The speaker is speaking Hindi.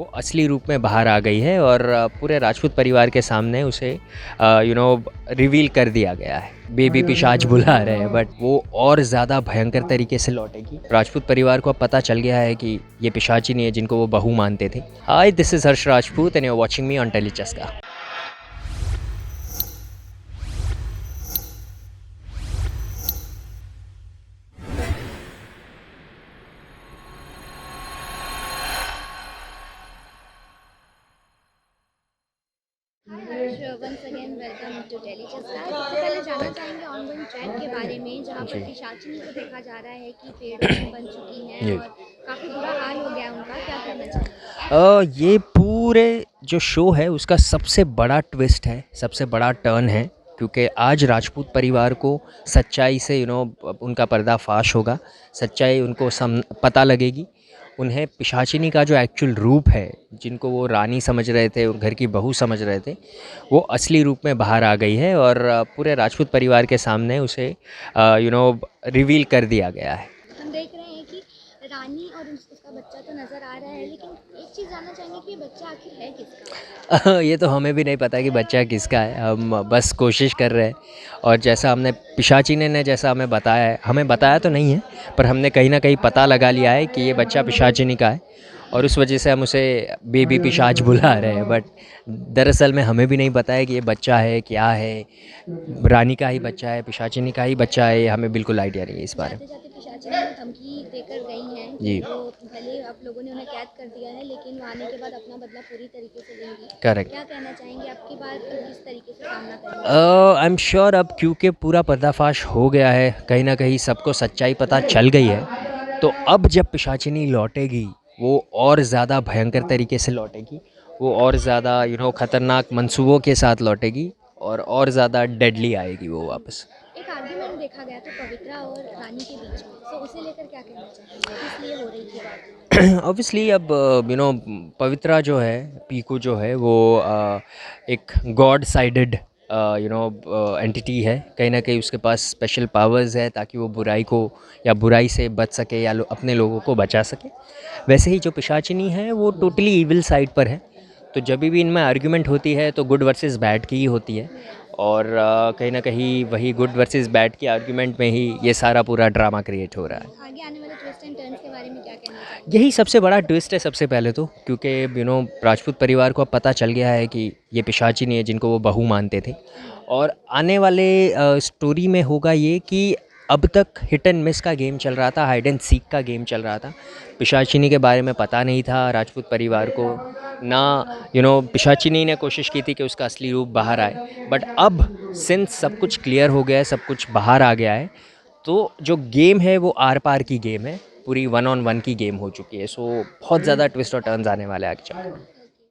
वो असली रूप में बाहर आ गई है और पूरे राजपूत परिवार के सामने उसे रिवील कर दिया गया है। बेबी पिशाच बुला रहे हैं बट वो और ज़्यादा भयंकर तरीके से लौटेगी। राजपूत परिवार को अब पता चल गया है कि ये पिशाच ही नहीं है जिनको वो बहू मानते थे। Hi, this is Harsh Rajput and you are watching me on टेलीचस्का। Harsh, once again welcome to टेलीचस्का। सबसे पहले जानना चाहेंगे ऑनगोइंग ट्रेंड के बारे में, जहाँ पर जी पिशाचिनी को देखा जा रहा है कि पेड़ों में बन चुकी हैं जी। और काफ़ी बुरा हाल हो गया है उनका। क्या कहना चाहेंगे? ये पूरे जो शो है उसका सबसे बड़ा ट्विस्ट है, सबसे बड़ा टर्न है, क्योंकि आज राजपूत परिवार को सच्चाई से उनका पर्दाफाश होगा। सच्चाई उनको पता लगेगी। उन्हें पिशाचिनी का जो एक्चुअल रूप है, जिनको वो रानी समझ रहे थे और घर की बहू समझ रहे थे, वो असली रूप में बाहर आ गई है और पूरे राजपूत परिवार के सामने उसे रिवील कर दिया गया है। हम देख रहे हैं कि रानी और उसका बच्चा तो नज़र आ रहा है, लेकिन एक चीज़ जानना चाहेंगे कि ये बच्चा आखिर है किसका? ये तो हमें भी नहीं पता कि बच्चा किसका है। हम बस कोशिश कर रहे हैं और जैसा हमने पिशाचिनी ने जैसा हमें बताया है, हमें बताया तो नहीं है पर हमने कहीं ना कहीं पता लगा लिया है कि ये बच्चा पिशाचिनी का है और उस वजह से हम उसे बेबी पिशाच बुला रहे हैं। बट दरअसल में हमें भी नहीं पता है कि ये बच्चा है क्या है, रानी का ही बच्चा है, पिशाचिनी का ही बच्चा है, हमें बिल्कुल आइडिया नहीं है इस बारे में। जाते जाते पिशाचिनी ने धमकी देकर गई हैं कि जी वो भले आप लोगों ने उन्हें कैद कर दिया है, लेकिन वो आने के बाद अपना बदला पूरी तरीके से लेंगी। करेक्ट। क्या कहना चाहेंगे, आपकी बात किस तरीके से सामना करेंगे? आई एम श्योर अब क्योंकि पूरा पर्दाफाश हो गया है, कहीं ना कहीं सबको सच्चाई पता चल गई है, तो अब जब पिशाचिनी लौटेगी वो और ज़्यादा भयंकर तरीके से लौटेगी। वो और ज़्यादा ख़तरनाक मंसूबों के साथ लौटेगी और ज़्यादा डेडली आएगी वो वापस। एक आर्ग्यूमेंट देखा गया था पवित्रा और रानी के बीच में, तो उसे लेकर क्या कहना चाहेंगे, किस लिए हो रही थी बात? ऑब्वियसली अब पवित्रा जो है, पीकू जो है, वो एक गॉड साइडेड एंटिटी है। कहीं ना कहीं उसके पास स्पेशल पावर्स है ताकि वो बुराई को या बुराई से बच सके या अपने लोगों को बचा सके। वैसे ही जो पिशाचिनी है वो टोटली इविल साइड पर है। तो जब भी इनमें आर्ग्यूमेंट होती है तो गुड वर्सेस बैड की ही होती है और कहीं ना कहीं वही गुड वर्सेस बैड की आर्ग्यूमेंट में ही ये सारा पूरा ड्रामा क्रिएट हो रहा है। आगे आने वाले ट्विस्ट एंड टर्न्स के बारे में क्या कहना चाहेंगे? यही सबसे बड़ा ट्विस्ट है सबसे पहले तो, क्योंकि राजपूत परिवार को अब पता चल गया है कि ये पिशाचिनी है जिनको वो बहू मानते थे। और आने वाले स्टोरी में होगा ये कि अब तक हिट एंड मिस का गेम चल रहा था, हाइड एंड सीक का गेम चल रहा था। पिशाचिनी के बारे में पता नहीं था राजपूत परिवार को ना। पिशाचिनी ने कोशिश की थी कि उसका असली रूप बाहर आए, बट अब सिंस सब कुछ क्लियर हो गया है, सब कुछ बाहर आ गया है, तो जो गेम है वो आर पार की गेम है, पूरी 1-on-1 की गेम हो चुकी है। सो बहुत ज़्यादा ट्विस्ट और टर्न्स आने वाले हैं आगे चलकर।